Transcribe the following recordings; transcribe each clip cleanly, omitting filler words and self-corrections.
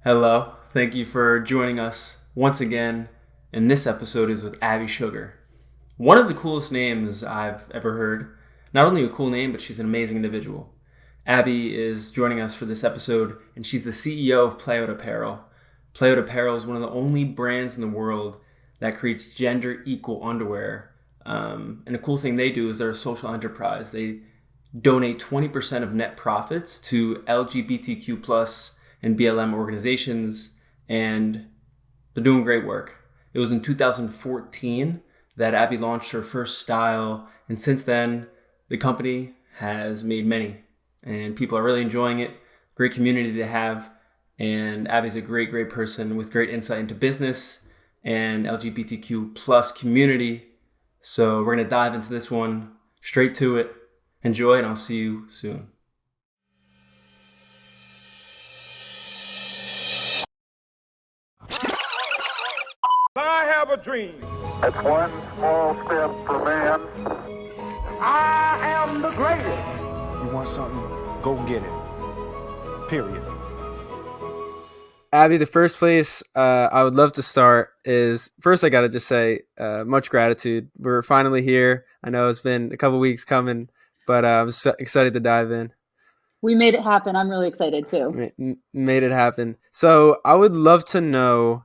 Hello, thank you for joining us once again. And this episode is with Abby Sugar. One of the coolest names I've ever heard. Not only a cool name, but she's an amazing individual. Abby is joining us for this episode, and she's the CEO of Playout Apparel. Playout Apparel is one of the only brands in the world that creates gender equal underwear. And the cool thing they do is they're a social enterprise. They donate 20% of net profits to LGBTQ plus and BLM organizations, and they're doing great work. It was in 2014 that Abby launched her first style, and since then, the company has made many, and people are really enjoying it. Great community they have, and Abby's a great, great person with great insight into business and LGBTQ plus community. So we're gonna dive into this one straight to it. Enjoy, and I'll see you soon. I have a dream. It's one small step for man. I am the greatest. You want something, go get it. Period. Abby, the first place I would love to start is first I got to just say much gratitude. We're finally here. I know it's been a couple weeks coming, but I'm so excited to dive in. We made it happen. I'm really excited too. Made it happen. So I would love to know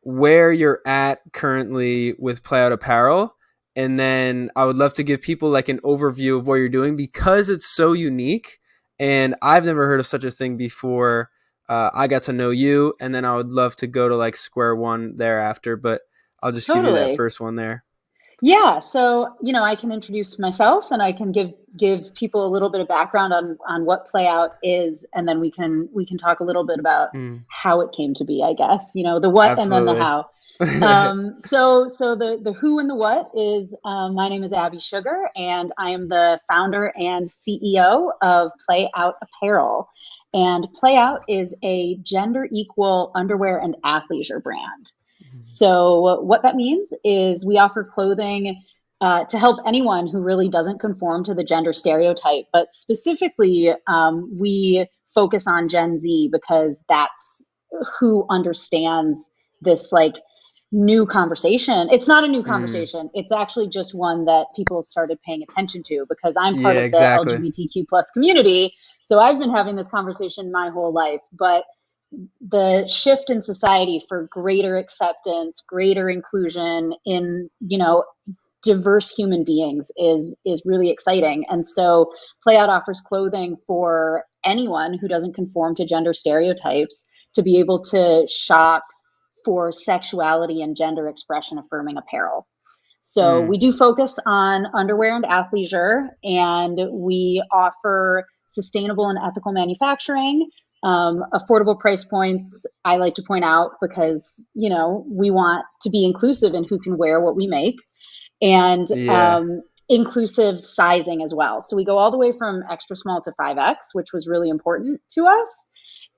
where you're at currently with Playout Apparel. And then I would love to give people like an overview of what you're doing because it's so unique. And I've never heard of such a thing before. I got to know you, and then I would love to go to like square one thereafter, but I'll just give you that first one there. Yeah. So, I can introduce myself and I can give people a little bit of background on what Playout is. And then we can talk a little bit about how it came to be, I guess, the what Absolutely. and then the how. So the who and the what is, my name is Abby Sugar, and I am the founder and CEO of Playout Apparel. And Playout is a gender equal underwear and athleisure brand. So what that means is we offer clothing to help anyone who really doesn't conform to the gender stereotype, but specifically we focus on Gen Z because that's who understands this like new conversation. It's not a new conversation. It's actually just one that people started paying attention to because I'm part of exactly. the LGBTQ plus community. So I've been having this conversation my whole life, but the shift in society for greater acceptance, greater inclusion in, diverse human beings is really exciting. And so Playout offers clothing for anyone who doesn't conform to gender stereotypes to be able to shop for sexuality and gender expression affirming apparel. So we do focus on underwear and athleisure, and we offer sustainable and ethical manufacturing, affordable price points. I like to point out because, we want to be inclusive in who can wear what we make, and inclusive sizing as well. So we go all the way from extra small to 5X, which was really important to us.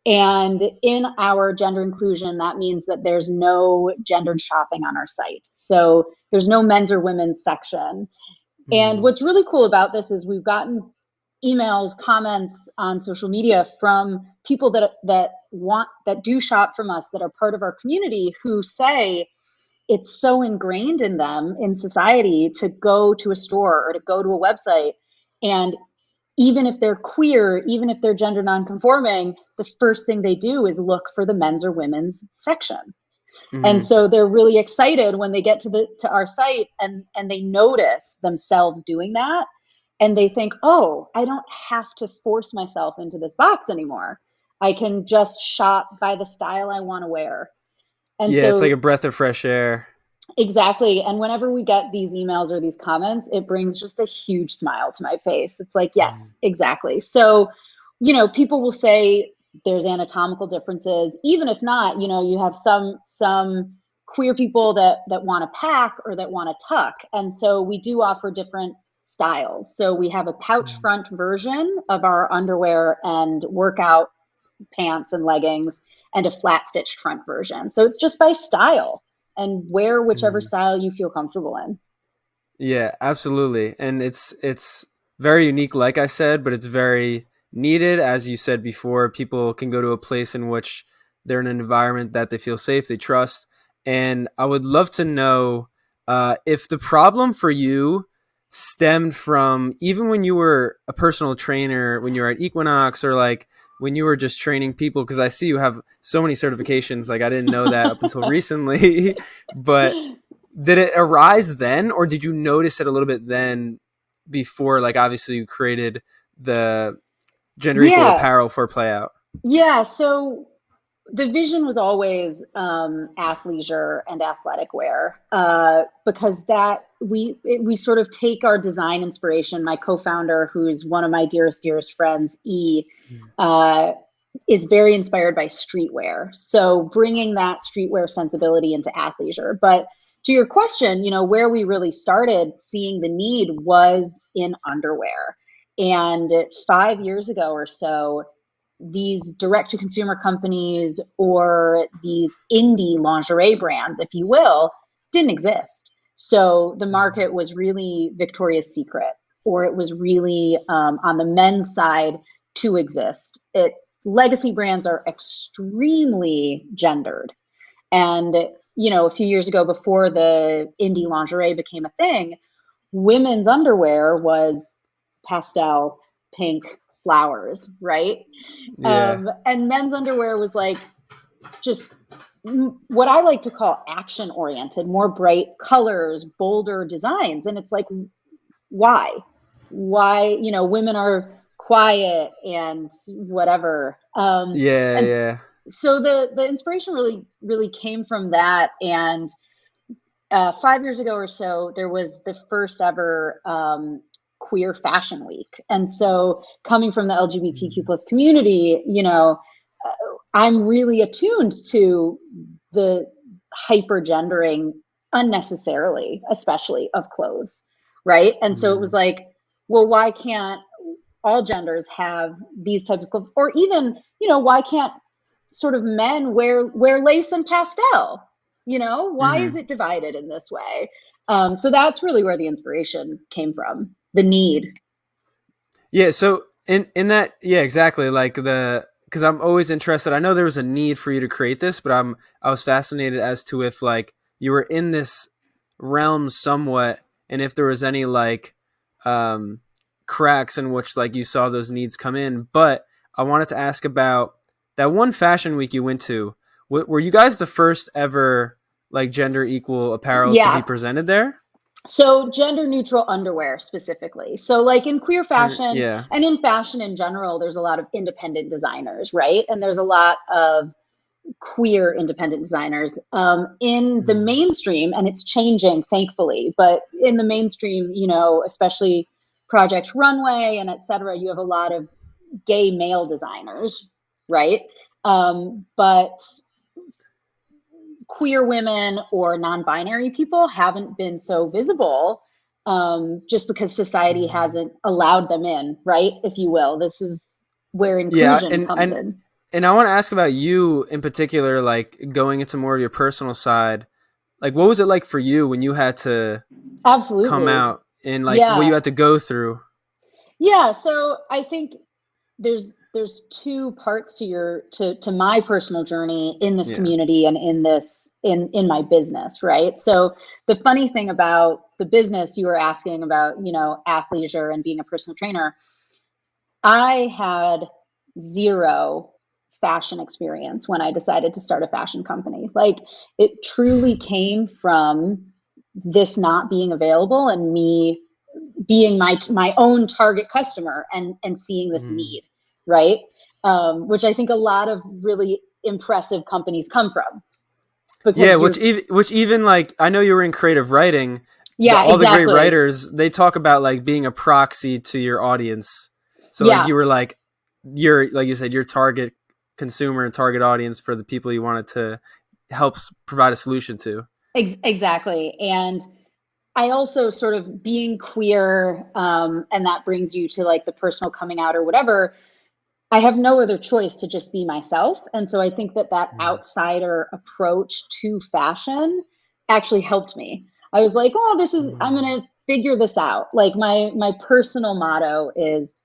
And in our gender inclusion, that means that there's no gendered shopping on our site. So there's no men's or women's section. And what's really cool about this is we've gotten emails, comments on social media from people that do shop from us, that are part of our community, who say it's so ingrained in them in society to go to a store or to go to a website, and even if they're queer, even if they're gender nonconforming, the first thing they do is look for the men's or women's section. And so they're really excited when they get to our site and they notice themselves doing that. And they think, oh, I don't have to force myself into this box anymore. I can just shop by the style I want to wear. And so it's like a breath of fresh air. Exactly. And whenever we get these emails or these comments, it brings just a huge smile to my face. It's like, yes, exactly. So, people will say there's anatomical differences. Even if not, you have some queer people that want to pack or that want to tuck. And so we do offer different styles. So we have a pouch front version of our underwear and workout pants and leggings, and a flat stitched front version. So it's just by style, and wear whichever style you feel comfortable in. Yeah, absolutely. And it's very unique, like I said, but it's very needed. As you said before, people can go to a place in which they're in an environment that they feel safe, they trust. And I would love to know if the problem for you stemmed from even when you were a personal trainer, when you were at Equinox, or like when you were just training people, because I see you have so many certifications. Like I didn't know that up until recently, but did it arise then, or did you notice it a little bit then before, like obviously you created the gender equal Yeah. apparel for Playout? Yeah. So the vision was always athleisure and athletic wear, because that we sort of take our design inspiration. My co-founder, who's one of my dearest friends, is very inspired by streetwear. So bringing that streetwear sensibility into athleisure. But to your question, where we really started seeing the need was in underwear. And 5 years ago or so, these direct-to-consumer companies or these indie lingerie brands, if you will, didn't exist. So the market was really Victoria's Secret, or it was really on the men's side to exist. Legacy brands are extremely gendered. And, a few years ago, before the indie lingerie became a thing, women's underwear was pastel pink flowers, right? Yeah. And men's underwear was like just what I like to call action oriented, more bright colors, bolder designs. And it's like, why? Women are quiet and whatever. Yeah. So the inspiration really came from that. And 5 years ago or so, there was the first ever queer fashion week. And so coming from the LGBTQ plus community, I'm really attuned to the hyper-gendering unnecessarily, especially of clothes, right? And so it was like, well, why can't all genders have these types of clothes? Or even, why can't sort of men wear lace and pastel? Why is it divided in this way? So that's really where the inspiration came from, the need. Yeah. So in that, yeah, exactly. Like because I'm always interested. I know there was a need for you to create this, but I was fascinated as to if like you were in this realm somewhat, and if there was any like cracks in which like you saw those needs come in. But I wanted to ask about that one fashion week you went to. Were you guys the first ever like gender equal apparel to be presented there? So gender neutral underwear specifically. So like in queer fashion Yeah. and in fashion in general, there's a lot of independent designers, right? And there's a lot of queer independent designers in the mainstream, and it's changing, thankfully. But in the mainstream, especially Project Runway and et cetera, you have a lot of gay male designers, right? But queer women or non-binary people haven't been so visible, just because society hasn't allowed them in, right? If you will, this is where inclusion comes in. And I want to ask about you in particular, like going into more of your personal side. Like, what was it like for you when you had to absolutely come out, and like what you had to go through? Yeah, so I think there's two parts to my personal journey in this community and in my business, right? So the funny thing about the business, you were asking about, athleisure and being a personal trainer. I had zero fashion experience when I decided to start a fashion company. Like it truly came from this not being available and me being my own target customer and seeing this need, right? Which I think a lot of really impressive companies come from. Yeah, which even like I know you were in creative writing. Yeah, all the great writers, they talk about like being a proxy to your audience. So like you were like you said, your target consumer and target audience for the people you wanted to help provide a solution to. Exactly. And I also sort of being queer, and that brings you to like the personal coming out or whatever. I have no other choice to just be myself. And so I think that outsider approach to fashion actually helped me. I was like, oh, I'm going to figure this out. Like my personal motto is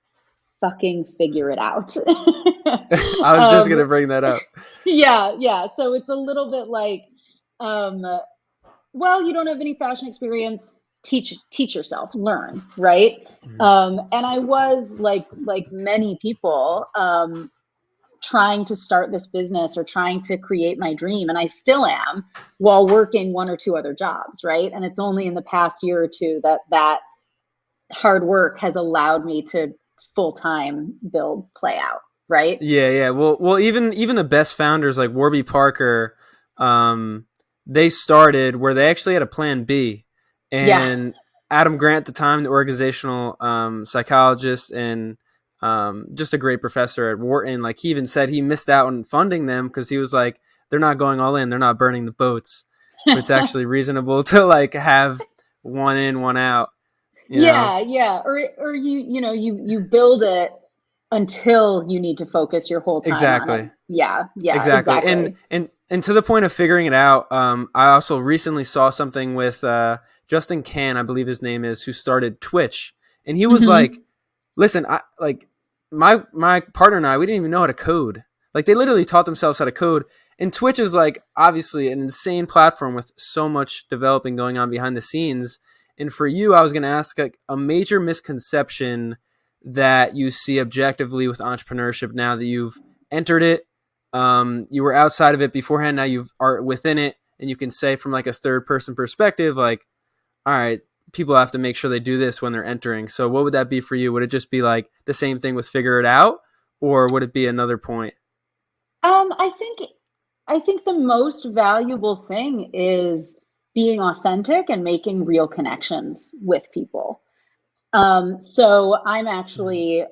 fucking figure it out. I was just gonna bring that up. Yeah. So it's a little bit like, well, you don't have any fashion experience. Teach yourself, learn, right? And I was like many people, trying to start this business or trying to create my dream, and I still am, while working one or two other jobs, right? And it's only in the past year or two that hard work has allowed me to full-time build Play Out, right? Yeah. Well, even the best founders like Warby Parker, they started where they actually had a plan B, and Adam Grant at the time, the organizational psychologist and just a great professor at Wharton, like he even said he missed out on funding them because he was like, they're not going all in, they're not burning the boats. But it's actually reasonable to like have one in, one out. Yeah. Or you build it until you need to focus your whole time on it. Yeah, exactly. And to the point of figuring it out, I also recently saw something with Justin Can, I believe his name is, who started Twitch, and he was like, listen, my partner and I, we didn't even know how to code. Like they literally taught themselves how to code. And Twitch is like obviously an insane platform with so much developing going on behind the scenes. And for you, I was going to ask like a major misconception that you see objectively with entrepreneurship now that you've entered it. You were outside of it beforehand. Now you are within it, and you can say from like a third person perspective, like, all right, people have to make sure they do this when they're entering. So what would that be for you? Would it just be like the same thing with figure it out, or would it be another point? I think the most valuable thing is being authentic and making real connections with people. So I'm actually,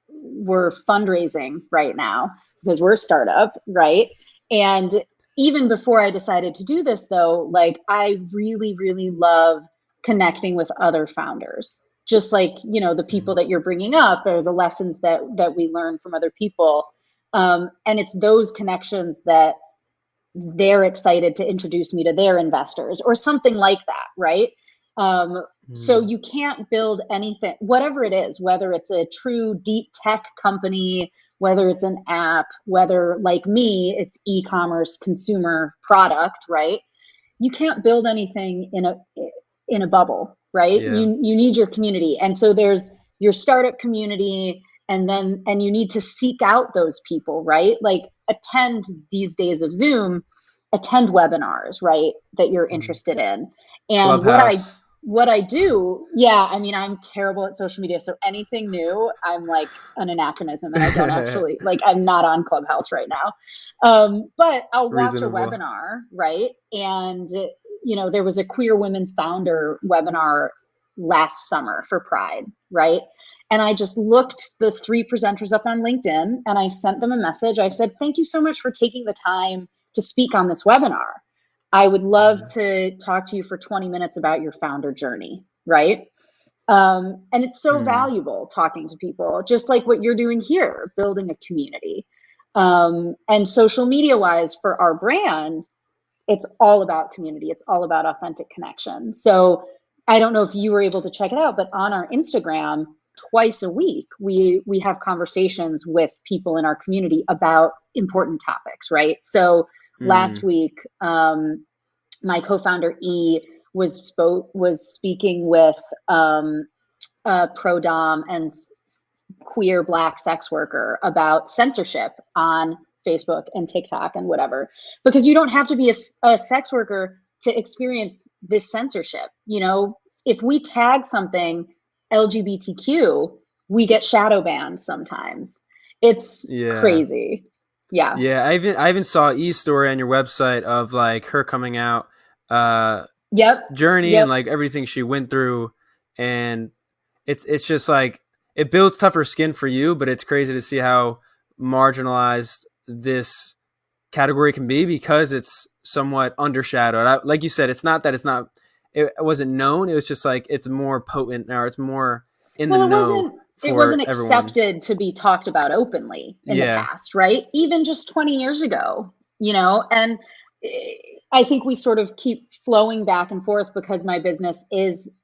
we're fundraising right now because we're a startup, right? And even before I decided to do this though, like I really, really love connecting with other founders, just like, the people that you're bringing up or the lessons that we learn from other people. And it's those connections that they're excited to introduce me to their investors or something like that, right? So you can't build anything, whatever it is, whether it's a true deep tech company, whether it's an app, whether like me, it's e-commerce consumer product, right? You can't build anything in a bubble, right? Yeah. You need your community. And so there's your startup community, and you need to seek out those people, right? Like attend these days of Zoom, attend webinars, right? That you're interested in. And Clubhouse. what I do, I mean, I'm terrible at social media. So anything new, I'm like an anachronism, and I don't actually, like, I'm not on Clubhouse right now. But I'll watch Reasonable. a webinar, right? And, there was a queer women's founder webinar last summer for Pride, right? And I just looked the 3 presenters up on LinkedIn and I sent them a message. I said, thank you so much for taking the time to speak on this webinar. I would love to talk to you for 20 minutes about your founder journey, right? And it's so valuable talking to people, just like what you're doing here, building a community. And social media wise for our brand, it's all about community. It's all about authentic connection. So I don't know if you were able to check it out, but on our Instagram, twice a week, we have conversations with people in our community about important topics, right? So last week, my co-founder E was speaking with a pro-dom and queer Black sex worker about censorship on Facebook and TikTok and whatever, because you don't have to be a sex worker to experience this censorship. If we tag something LGBTQ, we get shadow banned sometimes. It's crazy. Yeah. I even saw E's story on your website of like her coming out journey and like everything she went through, and it's just like it builds tougher skin for you, but it's crazy to see how marginalized this category can be because it's somewhat undershadowed. Like you said, it's not that it wasn't known. It was just like it's more potent now. It's more in the know. It wasn't accepted to be talked about openly in the past, right? Even just 20 years ago, and I think we sort of keep flowing back and forth because my business is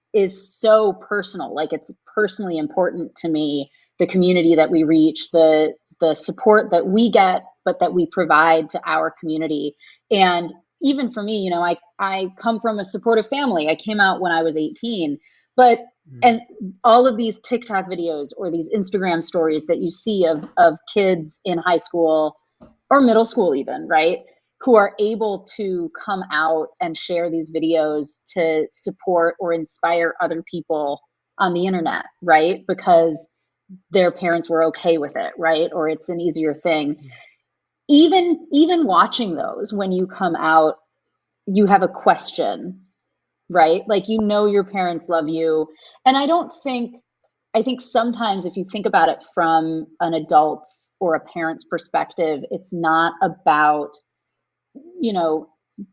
so personal. Like it's personally important to me the community that we reach, the support that we get, but that we provide to our community. And even for me, I come from a supportive family. I came out when I was 18, but and all of these TikTok videos or these Instagram stories that you see of kids in high school or middle school even, right, who are able to come out and share these videos to support or inspire other people on the internet, right? Because their parents were okay with it, right? Or it's an easier thing. Even watching those, when you come out, you have a question, right? Like, your parents love you. And I think sometimes if you think about it from an adult's or a parent's perspective, it's not about,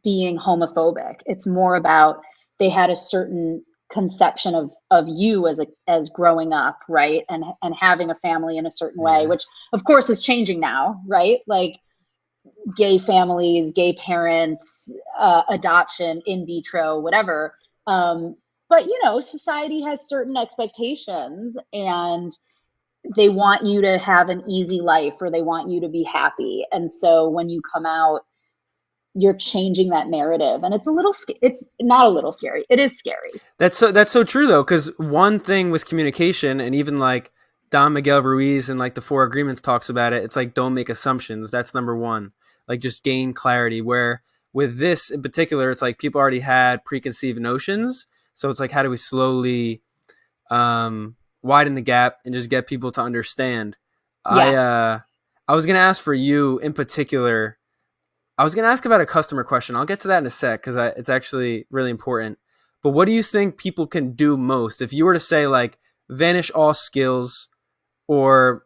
being homophobic. It's more about they had a certain conception of you as growing up, right? And having a family in a certain way, which of course is changing now, right? Like gay families, gay parents, adoption, in vitro, whatever. But society has certain expectations, and they want you to have an easy life, or they want you to be happy. And so when you come out, you're changing that narrative, and it's not a little scary. It is scary. That's so true though, because one thing with communication, and even like Don Miguel Ruiz and like the Four Agreements talks about it, it's like, don't make assumptions. That's number one. Like, just gain clarity. Where with this in particular, it's like people already had preconceived notions. So it's like, how do we slowly widen the gap and just get people to understand? Yeah. I was going to ask for you in particular. I was going to ask about a customer question. I'll get to that in a sec because it's actually really important. But what do you think people can do most? If you were to say like vanish all skills, and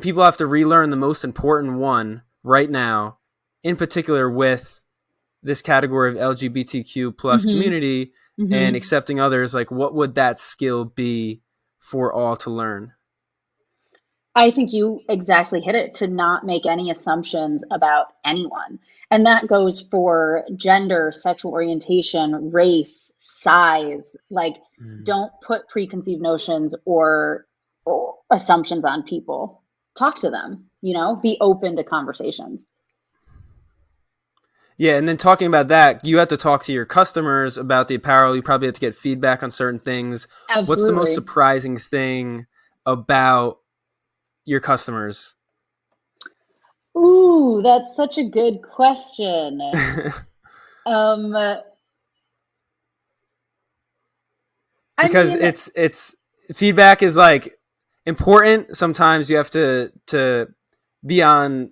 people have to relearn the most important one right now, in particular with this category of LGBTQ plus community and accepting others, like what would that skill be for all to learn? I think you exactly hit it, to not make any assumptions about anyone. And that goes for gender, sexual orientation, race, size. Like, don't put preconceived notions or assumptions on people. Talk to them, be open to conversations. Yeah, and then talking about that, you have to talk to your customers about the apparel. You probably have to get feedback on certain things. Absolutely. What's the most surprising thing about your customers? Ooh, that's such a good question. Because it's feedback is like important. Sometimes you have to be on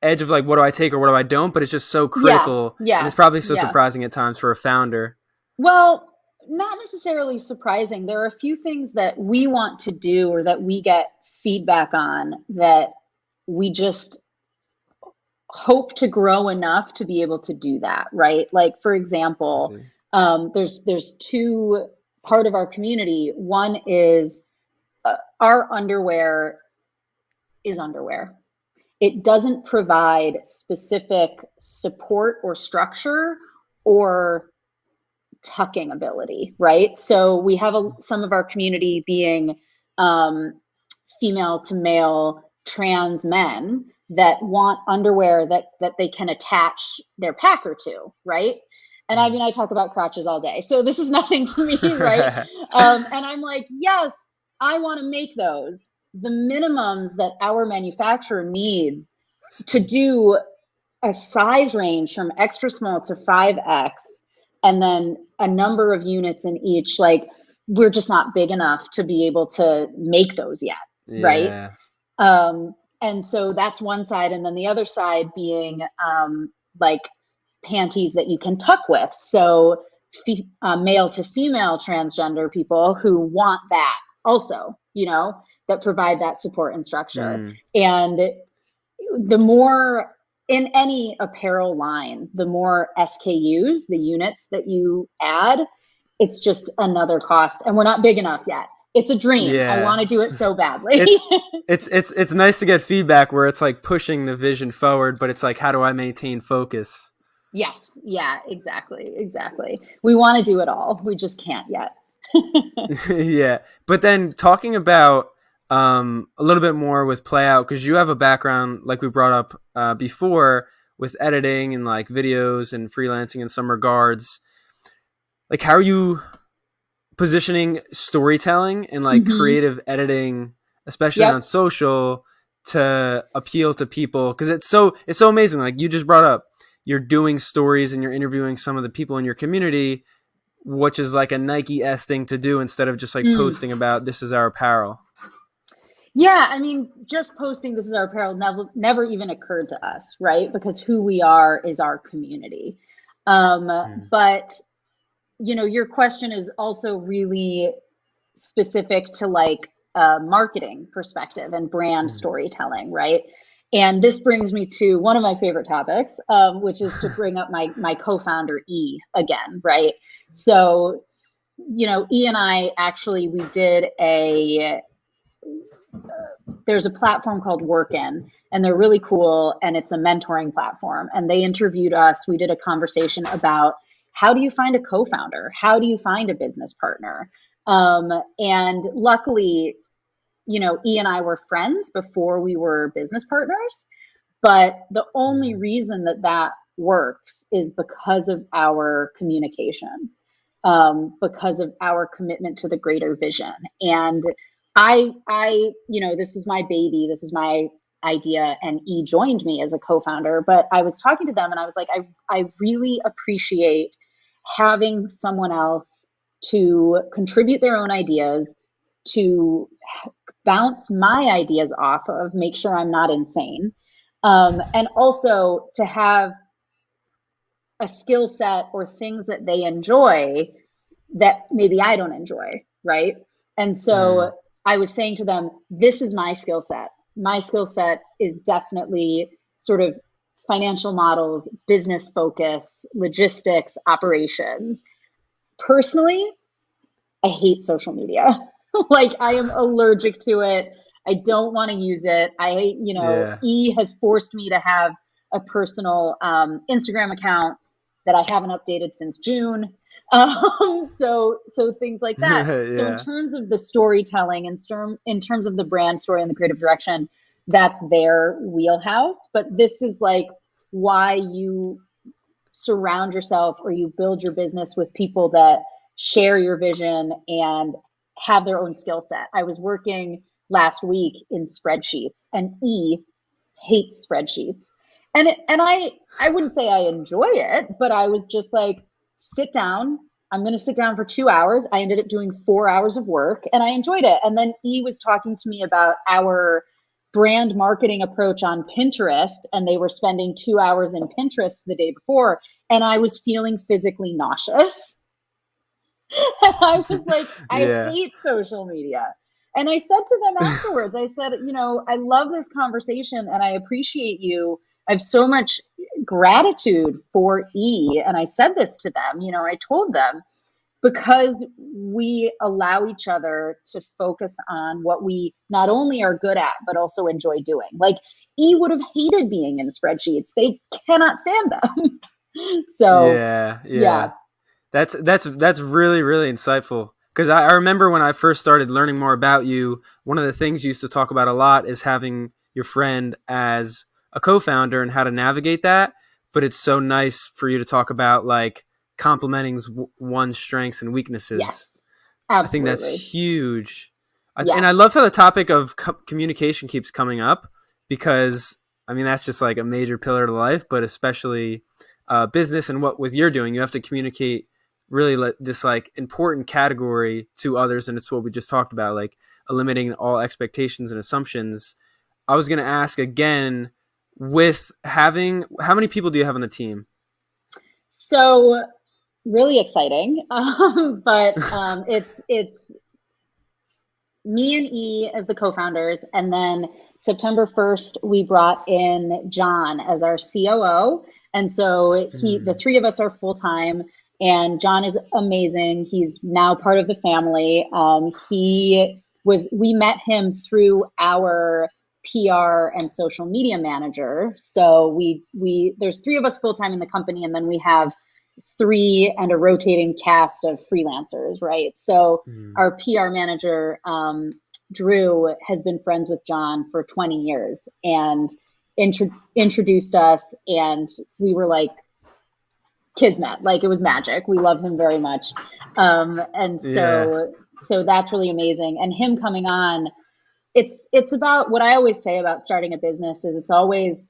edge of like, what do I take or what do I don't? But it's just so critical. Yeah. And it's probably so surprising at times for a founder. Well, not necessarily surprising. There are a few things that we want to do or that we get feedback on that we just hope to grow enough to be able to do that, right? Like, for example, there's two part of our community. One is our underwear is underwear. It doesn't provide specific support or structure or tucking ability, right? So we have some of our community being female to male trans men that want underwear that they can attach their packer to, right? And I mean, I talk about crotches all day, so this is nothing to me, right? And I'm like, yes, I want to make those. The minimums that our manufacturer needs to do a size range from extra small to 5X, and then a number of units in each, like, we're just not big enough to be able to make those yet, right? And so that's one side. And then the other side being like panties that you can tuck with. So male to female transgender people who want that also, that provide that support and structure. And the more, in any apparel line, the more SKUs, the units that you add, it's just another cost. And we're not big enough yet. It's a dream. Yeah. I want to do it so badly. It's nice to get feedback where it's like pushing the vision forward, but it's like, how do I maintain focus? Yes. Yeah, exactly. We want to do it all. We just can't yet. Yeah. But then talking about a little bit more with Playout, because you have a background, like we brought up before, with editing and like videos and freelancing in some regards. Like, how are you positioning storytelling and like creative editing, especially on social, to appeal to people? Because it's so amazing. Like you just brought up, you're doing stories and you're interviewing some of the people in your community, which is like a Nike-esque thing to do instead of just like posting about this is our apparel. Yeah, I mean, just posting this is our apparel never even occurred to us, right? Because who we are is our community. But, you know, your question is also really specific to like a marketing perspective and brand storytelling, right? And this brings me to one of my favorite topics, which is to bring up my co-founder, E, again, right? So, you know, E and I actually, we did there's a platform called Workin, and they're really cool, and it's a mentoring platform. And they interviewed us. We did a conversation about how do you find a co-founder? How do you find a business partner? And luckily, you know, E and I were friends before we were business partners. But the only reason that works is because of our communication, because of our commitment to the greater vision. And I, you know, this is my baby, this is my idea, and E joined me as a co-founder, but I was talking to them and I was like, I really appreciate having someone else to contribute their own ideas, to bounce my ideas off of, make sure I'm not insane. And also to have a skill set or things that they enjoy that maybe I don't enjoy, right? And so I was saying to them, this is my skill set. My skill set is definitely sort of financial models, business focus, logistics, operations. Personally, I hate social media. Like I am allergic to it. I don't want to use it. E has forced me to have a personal Instagram account that I haven't updated since June. So things like that. So in terms of the storytelling, in terms of the brand story and the creative direction, that's their wheelhouse. But this is like why you surround yourself or you build your business with people that share your vision and have their own skill set. I was working last week in spreadsheets, and E hates spreadsheets. And I wouldn't say I enjoy it, but I was just like, sit down. I'm going to sit down for 2 hours. I ended up doing 4 hours of work and I enjoyed it. And then E was talking to me about our brand marketing approach on Pinterest, and they were spending 2 hours in Pinterest the day before. And I was feeling physically nauseous. And I was like, I hate social media. And I said to them afterwards, I said, you know, I love this conversation and I appreciate you. I have so much gratitude for E. And I said this to them, you know, I told them, because we allow each other to focus on what we not only are good at, but also enjoy doing. Like E would have hated being in spreadsheets. They cannot stand them. So yeah. That's really, really insightful. Because I remember when I first started learning more about you, one of the things you used to talk about a lot is having your friend as a co-founder and how to navigate that. But it's so nice for you to talk about like complementing one's strengths and weaknesses. Yes, absolutely. I think that's huge. And I love how the topic of communication keeps coming up, because I mean, that's just like a major pillar to life, but especially business and what with you're doing, you have to communicate really this like important category to others. And it's what we just talked about, like eliminating all expectations and assumptions. I was going to ask again, with having, how many people do you have on the team? So really exciting. But it's me and E as the co-founders. And then September 1st, we brought in John as our COO. And so the three of us are full-time, and John is amazing. He's now part of the family. We met him through our PR and social media manager. So there's three of us full-time in the company, and then we have three and a rotating cast of freelancers, right? So our PR manager, Drew has been friends with John for 20 years and introduced us, and we were like kismet, like it was magic. We love him very much. And so that's really amazing. And him coming on, it's about what I always say about starting a business is it's always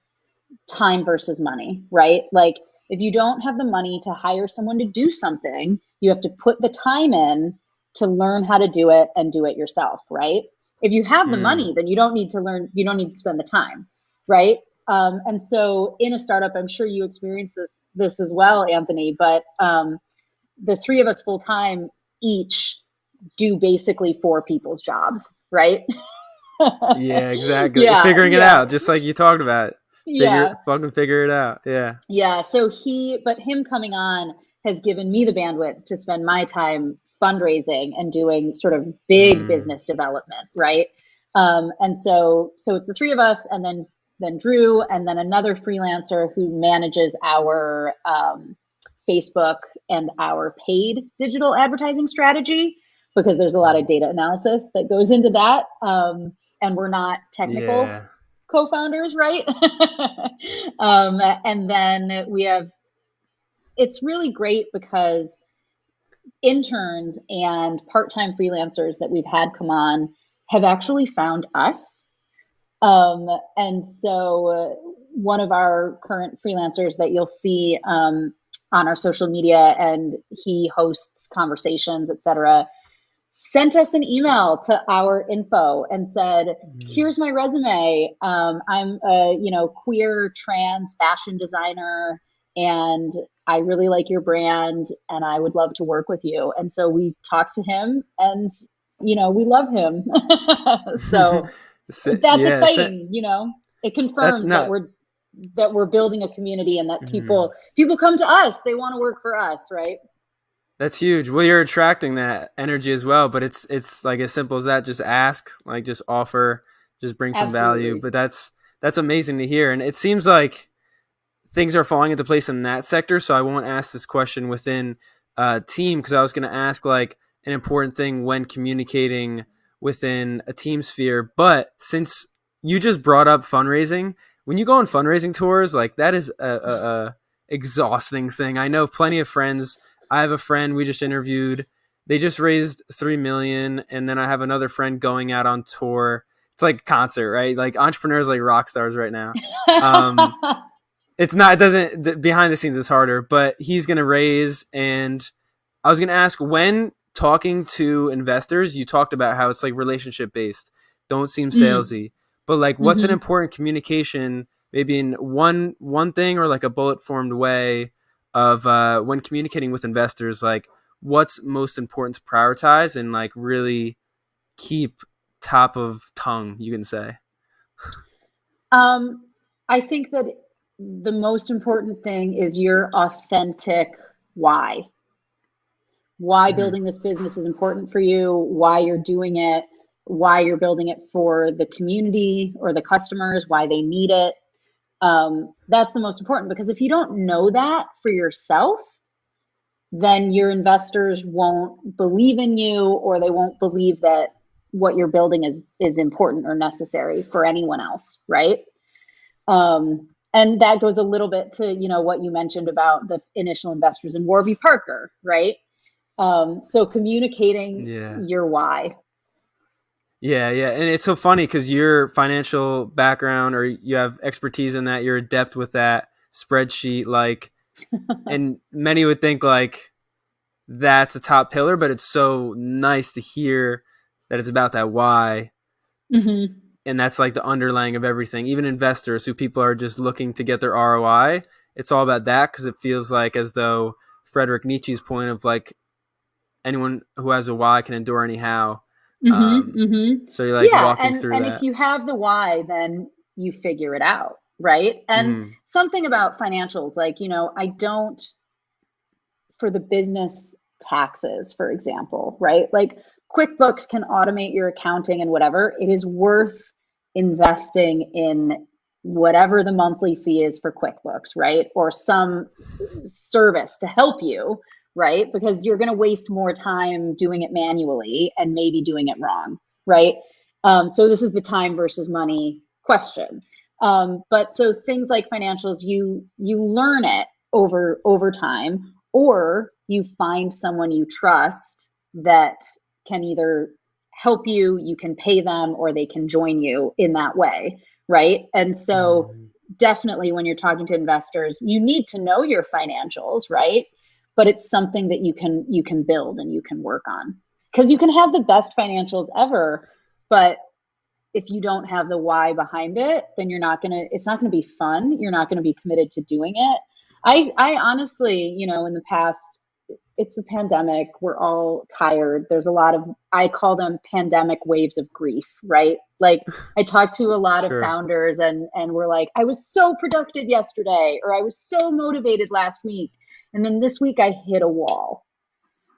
time versus money, right? Like if you don't have the money to hire someone to do something, you have to put the time in to learn how to do it and do it yourself, right? If you have the money, then you don't need to learn, you don't need to spend the time, right? And so in a startup, I'm sure you experience this as well, Anthony, but the three of us full time each do basically 4 people's jobs, right? Yeah, exactly. Yeah, Figuring it yeah. out, just like you talked about. Fucking figure it out. Yeah. Yeah. So him coming on has given me the bandwidth to spend my time fundraising and doing sort of big business development, right? And so it's the three of us, and then Drew, and then another freelancer who manages our Facebook and our paid digital advertising strategy, because there's a lot of data analysis that goes into that. And we're not technical co-founders, right? And then it's really great because interns and part-time freelancers that we've had come on have actually found us. And so one of our current freelancers that you'll see on our social media, and he hosts conversations, etc., sent us an email to our info and said, here's my resume. I'm a queer trans fashion designer, and I really like your brand, and I would love to work with you. And so we talked to him, and we love him. So that's exciting. It confirms that we're building a community, and that people come to us. They want to work for us, right? That's huge. Well, you're attracting that energy as well, but it's like as simple as that. Just ask, like just offer, just bring some value. But that's amazing to hear. And it seems like things are falling into place in that sector. So I won't ask this question within team, because I was going to ask like an important thing when communicating within a team sphere. But since you just brought up fundraising, when you go on fundraising tours, like that is a exhausting thing. I know plenty of friends. I have a friend we just interviewed. They just raised $3 million, and then I have another friend going out on tour. It's like a concert, right? Like entrepreneurs, like rock stars right now. It's not. It doesn't. Behind the scenes, it's harder. But he's gonna raise, and I was gonna ask, when talking to investors, you talked about how it's like relationship based. Don't seem salesy, but like, what's an important communication, maybe in one thing or like a bullet formed way of when communicating with investors, like what's most important to prioritize and like really keep top of tongue, you can say? I think that the most important thing is your authentic why. Why building this business is important for you, why you're doing it, why you're building it for the community or the customers, why they need it. That's the most important, because if you don't know that for yourself, then your investors won't believe in you, or they won't believe that what you're building is important or necessary for anyone else, right? And that goes a little bit to, what you mentioned about the initial investors in Warby Parker, right? So communicating your why. Yeah. And it's so funny because your financial background, or you have expertise in that, you're adept with that spreadsheet, like, and many would think like that's a top pillar, but it's so nice to hear that it's about that why. Mm-hmm. And that's like the underlying of everything. Even investors who people are just looking to get their ROI, it's all about that, because it feels like as though Friedrich Nietzsche's point of like anyone who has a why can endure anyhow. So you're like walking through that. And if you have the why, then you figure it out, right? And something about financials, like, I don't, for the business taxes, for example, right? Like QuickBooks can automate your accounting and whatever. It is worth investing in whatever the monthly fee is for QuickBooks, right? Or some service to help you, right? Because you're going to waste more time doing it manually and maybe doing it wrong, right? So this is the time versus money question. But so things like financials, you learn it over time, or you find someone you trust that can either help you, you can pay them, or they can join you in that way, right? And so definitely when you're talking to investors, you need to know your financials, right? But it's something that you can build and you can work on, because you can have the best financials ever, but if you don't have the why behind it, then it's not gonna be fun. You're not gonna be committed to doing it. I honestly, in the past, it's a pandemic. We're all tired. There's a lot of, I call them pandemic waves of grief, right? Like I talked to a lot of Sure. founders and we're like, I was so productive yesterday, or I was so motivated last week. And then this week I hit a wall.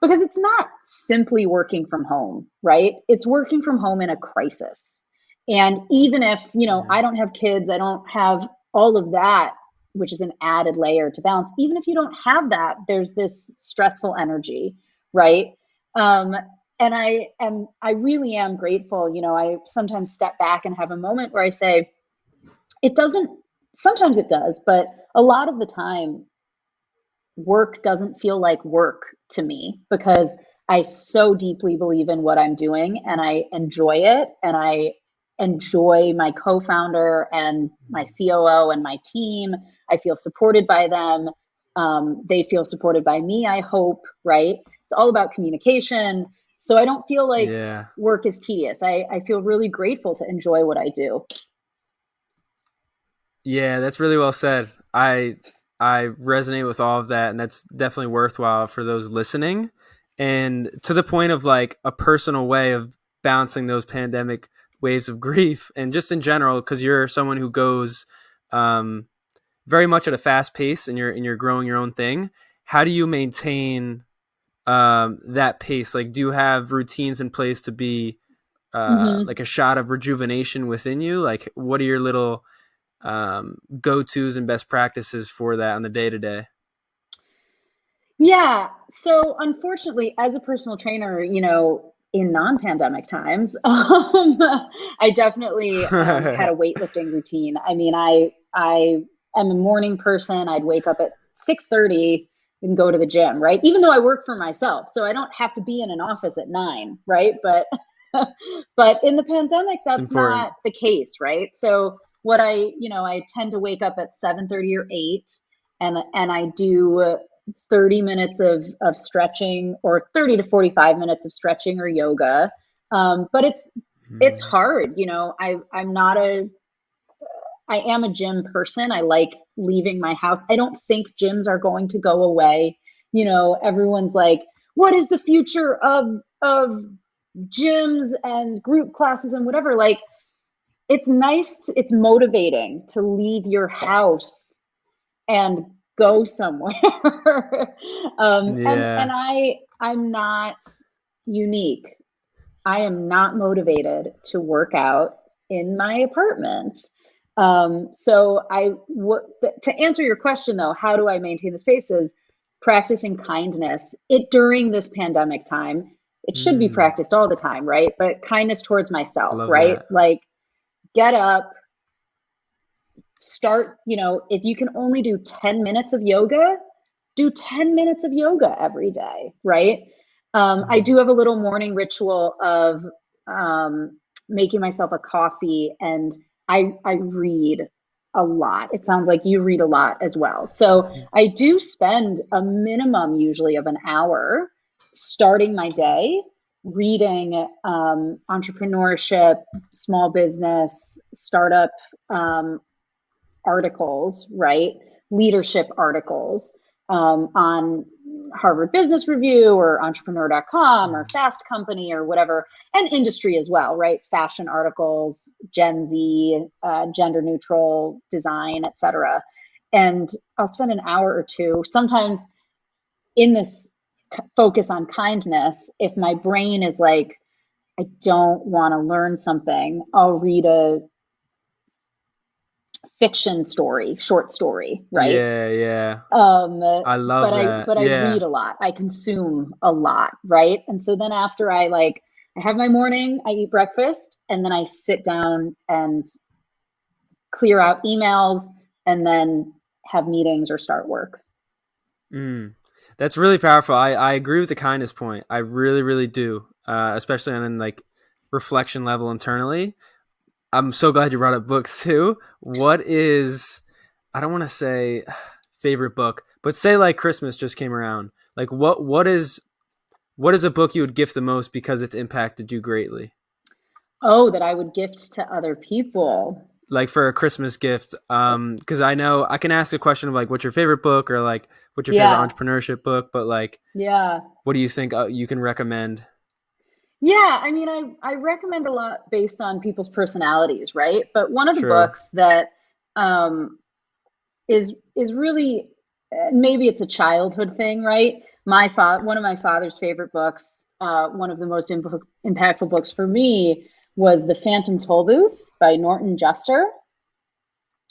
Because it's not simply working from home, right? It's working from home in a crisis. And even if, I don't have kids, I don't have all of that, which is an added layer to balance. Even if you don't have that, there's this stressful energy, right? And I really am grateful. I sometimes step back and have a moment where I say, sometimes it does, but a lot of the time, work doesn't feel like work to me, because I so deeply believe in what I'm doing and I enjoy it, and I enjoy my co-founder and my COO and my team. I feel supported by them. They feel supported by me, I hope, right? It's all about communication. So I don't feel like work is tedious. I feel really grateful to enjoy what I do. Yeah, that's really well said. I resonate with all of that, and that's definitely worthwhile for those listening. And to the point of like a personal way of balancing those pandemic waves of grief, and just in general, because you're someone who goes very much at a fast pace, and you're growing your own thing. How do you maintain that pace? Like, do you have routines in place to be like a shot of rejuvenation within you? Like, what are your little go-tos and best practices for that on the day-to-day? Yeah. So unfortunately, as a personal trainer, in non-pandemic times, I definitely had a weightlifting routine. I mean, I am a morning person. I'd wake up at 6:30 and go to the gym, right? Even though I work for myself, so I don't have to be in an office at 9, right? But but in the pandemic, that's not the case, right? So what I tend to wake up at 7:30 or 8, and I do 30 minutes of stretching, or 30 to 45 minutes of stretching or yoga. But it's hard. I am a gym person. I like leaving my house. I don't think gyms are going to go away. Everyone's like, what is the future of gyms and group classes and whatever? Like, it's nice. It's motivating to leave your house and go somewhere. And I'm not unique. I am not motivated to work out in my apartment. So to answer your question though, how do I maintain the spaces? Practicing kindness during this pandemic time. It should be practiced all the time, right? But kindness towards myself, right? That. Like, get up, start, if you can only do 10 minutes of yoga, do 10 minutes of yoga every day, right? I do have a little morning ritual of making myself a coffee, and I read a lot. It sounds like you read a lot as well. So I do spend a minimum usually of an hour starting my day reading entrepreneurship, small business, startup articles, right? Leadership articles on Harvard Business Review or entrepreneur.com or Fast Company or whatever, and industry as well, right? Fashion articles, Gen Z, gender neutral design, etc. And I'll spend an hour or two, sometimes in this focus on kindness. If my brain is like, I don't want to learn something, I'll read a fiction story, short story, right? Yeah. I love that. But I read a lot. I consume a lot, right? And so then after I I have my morning, I eat breakfast, and then I sit down and clear out emails and then have meetings or start work. That's really powerful. I agree with the kindness point. I really, really do, especially on like reflection level internally. I'm so glad you brought up books too. What is, I don't want to say favorite book, but say like Christmas just came around. Like what is a book you would gift the most because it's impacted you greatly? Oh, that I would gift to other people. Like for a Christmas gift, because I know I can ask a question of like, what's your favorite book, or like, what's your favorite Yeah. entrepreneurship book, but like, Yeah. what do you think you can recommend? Yeah, I mean, I recommend a lot based on people's personalities, right? But one of the True. books that um, is really maybe it's a childhood thing, right? One of my father's favorite books, one of the most impactful books for me was The Phantom Tollbooth by Norton Juster.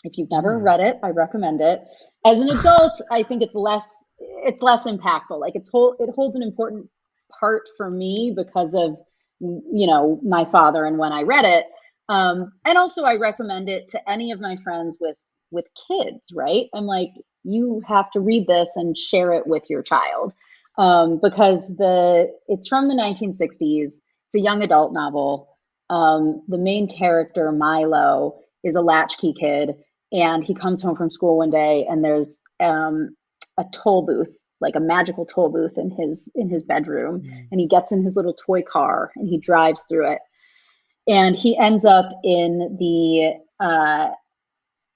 If you've never read it, I recommend it. As an adult, I think it's less impactful. Like it holds an important part for me because of my father and when I read it. And also I recommend it to any of my friends with kids, right? I'm like, you have to read this and share it with your child. Because it's from the 1960s. It's a young adult novel. The main character, Milo, is a latchkey kid, and he comes home from school one day, and there's a toll booth, like a magical toll booth in his bedroom, and he gets in his little toy car and he drives through it, and he ends up in the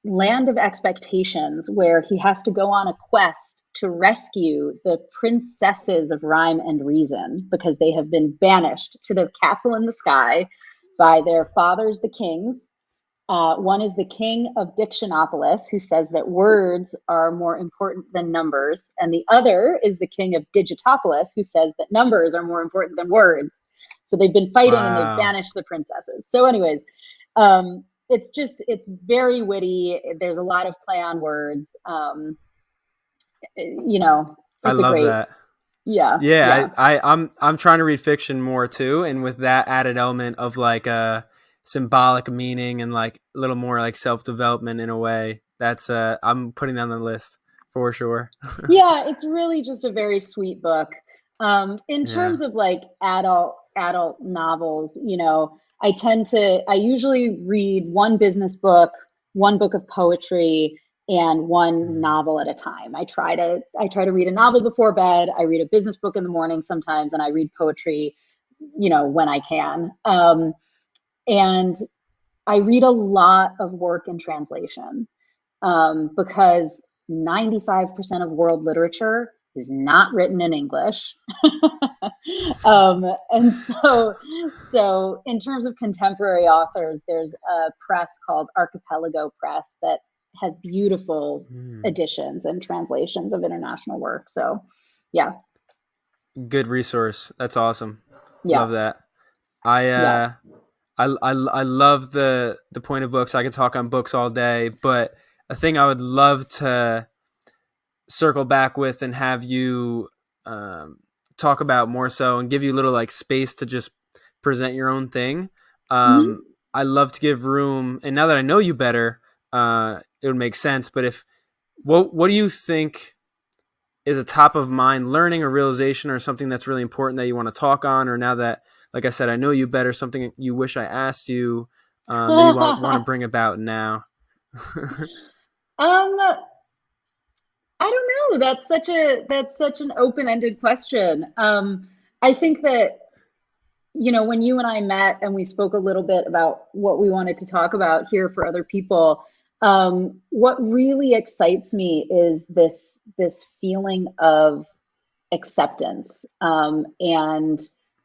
land of expectations, where he has to go on a quest to rescue the princesses of rhyme and reason because they have been banished to the castle in the sky by their fathers, the kings. One is the king of Dictionopolis, who says that words are more important than numbers. And the other is the king of Digitopolis, who says that numbers are more important than words. So they've been fighting and they've banished the princesses. So anyways, it's very witty. There's a lot of play on words. I It's a love great, that. yeah. Yeah, I'm trying to read fiction more too, and with that added element of like a symbolic meaning and like a little more like self-development in a way. That's I'm putting on the list for sure. Yeah, it's really just a very sweet book. In Yeah. terms of like adult novels, I usually read one business book, one book of poetry, and one novel at a time. I try to read a novel before bed. I read a business book in the morning sometimes, and I read poetry, when I can. And I read a lot of work in translation, because 95% of world literature is not written in English. And so in terms of contemporary authors, there's a press called Archipelago Press that has beautiful editions and translations of international work. So yeah, Good resource. That's awesome. yeah, Love that. I yeah. I love the point of books. I could talk on books all day, but a thing I would love to circle back with and have you talk about more so, and give you a little like space to just present your own thing. Mhm. I love to give room, and now that I know you better, it would make sense. But what do you think is a top of mind learning or realization, or something that's really important that you want to talk on, or now that, like I said, I know you better, something you wish I asked you, that you want to bring about now? Um, I don't know. That's such an open-ended question. I think that, when you and I met and we spoke a little bit about what we wanted to talk about here for other people, what really excites me is this feeling of acceptance, and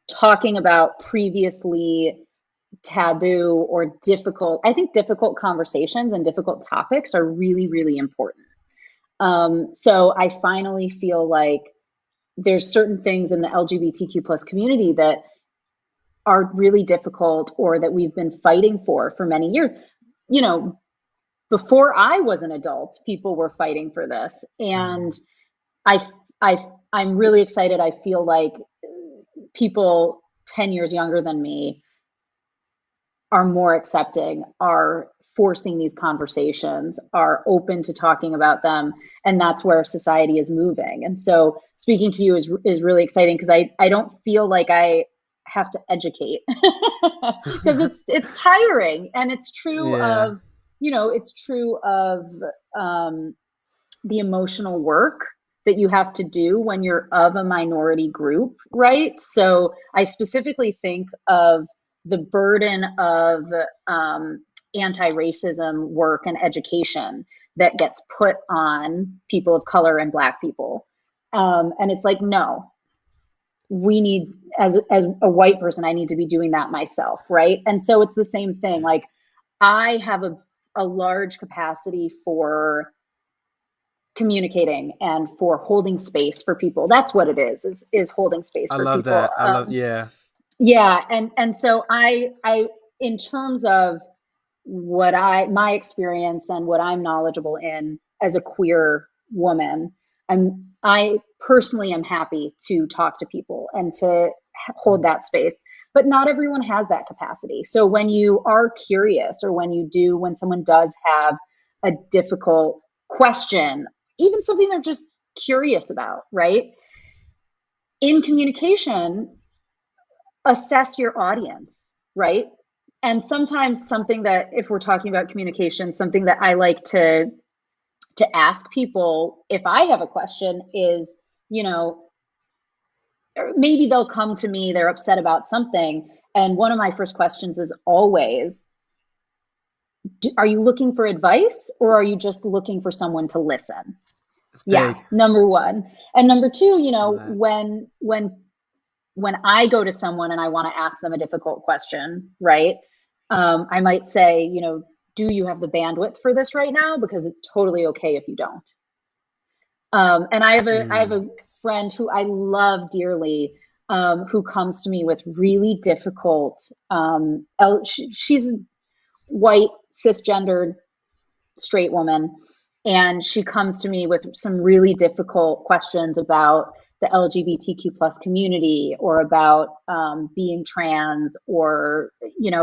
talking about previously taboo or difficult. I think difficult conversations and difficult topics are really, really important. So I finally feel like there's certain things in the LGBTQ plus community that are really difficult, or that we've been fighting for many years. You know, Before I was an adult, people were fighting for this, and I, I'm really excited. I feel like people 10 years younger than me are more accepting, are forcing these conversations, are open to talking about them. And that's where society is moving. And so speaking to you is really exciting because I don't feel like I have to educate because it's tiring. And it's true Yeah. of, it's true of the emotional work that you have to do when you're of a minority group, right? So I specifically think of the burden of anti-racism work and education that gets put on people of color and Black people. And it's like, no, we need, as a white person, I need to be doing that myself, right? And so it's the same thing. Like, I have a large capacity for communicating and for holding space for people. That's what it is holding space I for love people. that. I love, yeah. Yeah, and so I in terms of what my experience and what I'm knowledgeable in as a queer woman, I personally am happy to talk to people and to hold that space. But not everyone has that capacity. So when you are curious, or when someone does have a difficult question, even something they're just curious about, right? In communication, assess your audience, right? And sometimes something that, if we're talking about communication, something that I like to ask people if I have a question is, maybe they'll come to me, they're upset about something. And one of my first questions is always, are you looking for advice, or are you just looking for someone to listen? It's big. Yeah, number one. And number two, Right. when I go to someone and I want to ask them a difficult question, right? I might say, do you have the bandwidth for this right now? Because it's totally okay if you don't. And I have a friend who I love dearly, who comes to me with really difficult. She's white, cisgendered, straight woman, and she comes to me with some really difficult questions about the LGBTQ plus community, or about being trans, or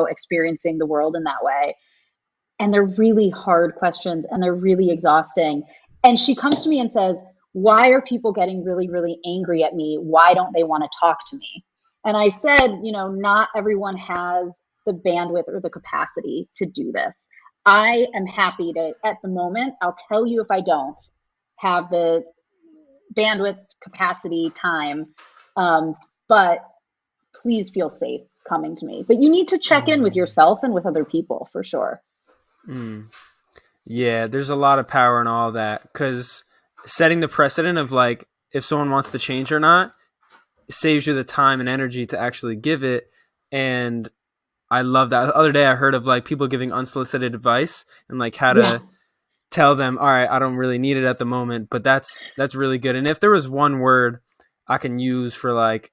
experiencing the world in that way. And they're really hard questions, and they're really exhausting. And she comes to me and says, why are people getting really, really angry at me? Why don't they want to talk to me? And I said, not everyone has the bandwidth or the capacity to do this. I am happy to, at the moment, I'll tell you if I don't have the bandwidth, capacity, time, but please feel safe coming to me. But you need to check in with yourself and with other people, for sure. Yeah, there's a lot of power in all that, because setting the precedent of, like, if someone wants to change or not, it saves you the time and energy to actually give it. And I love that. The other day I heard of, like, people giving unsolicited advice and, like, how to tell them, all right, I don't really need it at the moment, but that's really good. And if there was one word I can use for, like,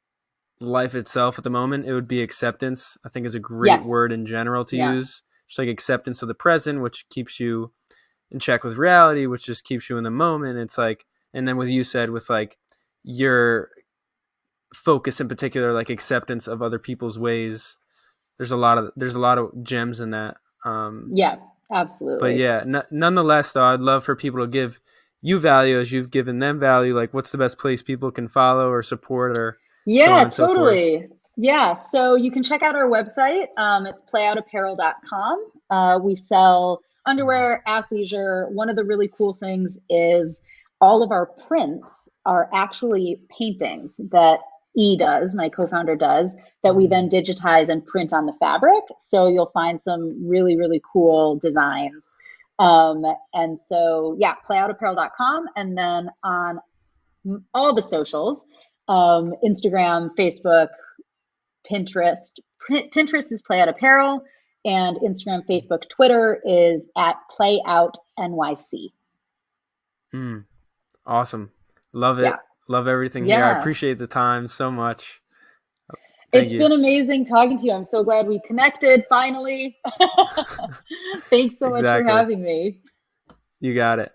life itself at the moment, it would be acceptance. I think is a great word in general to use. Just like acceptance of the present, which keeps you in check with reality, which just keeps you in the moment. It's like, and then what you said with, like, your focus in particular, like acceptance of other people's ways. There's a lot of gems in that. Yeah, absolutely. But yeah, nonetheless, though, I'd love for people to give you value as you've given them value. Like, what's the best place people can follow or support, or so on and so totally. forth? Yeah, so you can check out our website. It's playoutapparel.com. We sell underwear, athleisure. One of the really cool things is all of our prints are actually paintings that does, my co-founder does, that we then digitize and print on the fabric. So you'll find some really, really cool designs. And so, playoutapparel.com. And then on all the socials, Instagram, Facebook, Pinterest. Pinterest is Playout Apparel, and Instagram, Facebook, Twitter is at PlayoutNYC. Awesome. Love it. Yeah. Love everything here. I appreciate the time so much. It's been amazing talking to you. I'm so glad we connected finally. Thanks so much for having me. You got it.